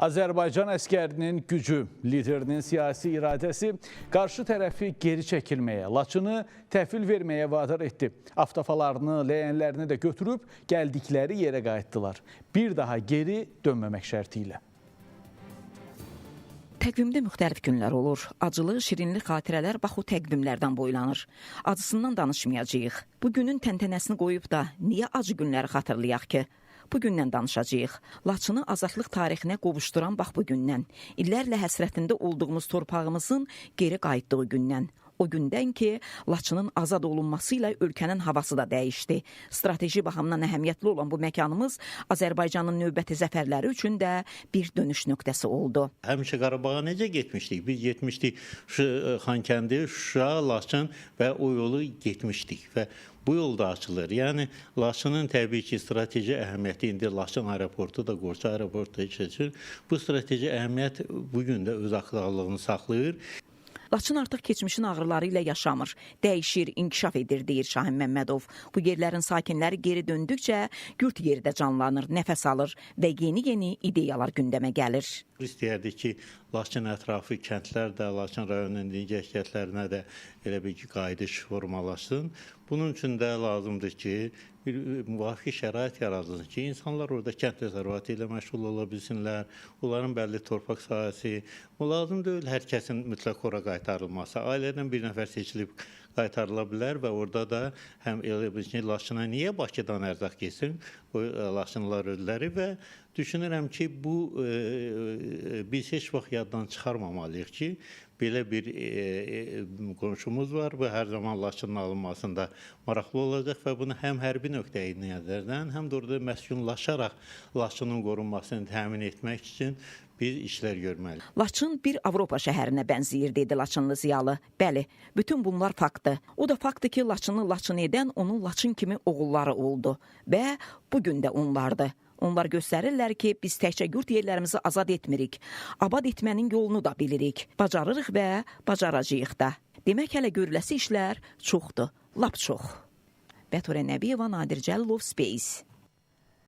Azərbaycan əskərinin gücü, liderinin siyasi iradəsi qarşı tərəfi geri çəkilməyə, Laçını təhvil verməyə vadar etdi. Avtofalarını, ləyənlərini də götürüb gəldikləri yerə qayıtdılar. Bir daha geri dönməmək şərti ilə. Təqvimdə müxtəlif günlər olur. Acılı, şirinli xatirələr bax o təqvimlərdən boylanır. Acısından danışmayacağıq. Bu günün təntənəsini qoyub da niyə acı günləri xatırlayaq ki? Bu gündən danışacağıq. Laçını azadlıq tarixinə qovuşduran bax bu gündən. İllərlə həsrətində olduğumuz torpağımızın geri qayıtdığı gündən. O gündən ki, Laçının azad olunması ilə ölkənin havası da dəyişdi. Strateji baxımdan əhəmiyyətli olan bu məkanımız Azərbaycanın növbəti zəfərləri üçün də bir dönüş nöqtəsi oldu. Həmişə Qarabağa necə getmişdik? Biz getmişdik Xankəndi, Şuşa, Laçın və o yolu getmişdik və bu yolda açılır. Yəni Laçının təbii ki, strateji əhəmiyyəti indi Laçın aeroportu da, Qorça aeroportu da keçir. Bu strateji əhəmiyyət bugün də öz aktuallığını saxlayır. Laçın artıq keçmişin ağrıları ilə yaşamır, dəyişir, inkişaf edir, deyir Şahin Məmmədov. Bu yerlərin sakinləri geri döndükcə yurt yeri də canlanır, nəfəs alır və yeni ideyalar gündəmə gəlir. İstəyərdik ki, Laçın ətrafı kəndlər də, Laçın rayonunun digər kəndlərinə də elə bir qayıdış formalaşsın. Bunun üçün də lazımdır ki, bir müvafiq şərait yaradılsın ki, insanlar orada kənd təsərrüfatı ilə məşğul ola bilsinlər, onların bəlli torpaq sahəsi. O lazım deyil hər kəsin mütləq ora qaytarılması. Ailədən bir nəfər seçilib qaytarıla bilər və orada da həm elə bir ki, Laçına niyə Bakıdan ərzaq getsin, o Laçınlar özləri və düşünürəm ki, bu biz heç vaxt yaddan çıxarmamalıyıq ki, belə bir qonşumuz var və hər zaman Laçının alınmasında maraqlı olacaq və bunu həm hərbi nöqteyi nəzərdən, həm də orada məskunlaşaraq Laçının qorunmasını təmin etmək üçün biz işlər görməliyik. Laçın bir Avropa şəhərinə bənzəyir, dedi Laçınlı ziyalı. Bəli, bütün bunlar faktdır. O da faktdır ki, Laçını Laçın edən onun Laçın kimi oğulları oldu və bugün də onlardır. Onlar göstərirlər ki, biz təkcə yurt yerlərimizi azad etmirik, abad etmənin yolunu da bilirik, bacarırıq və bacaracağıq da. Demək hələ görüləsi işlər çoxdur, lap çox. Bəturə Nəbiyeva, Nadir Cəlilov, Space.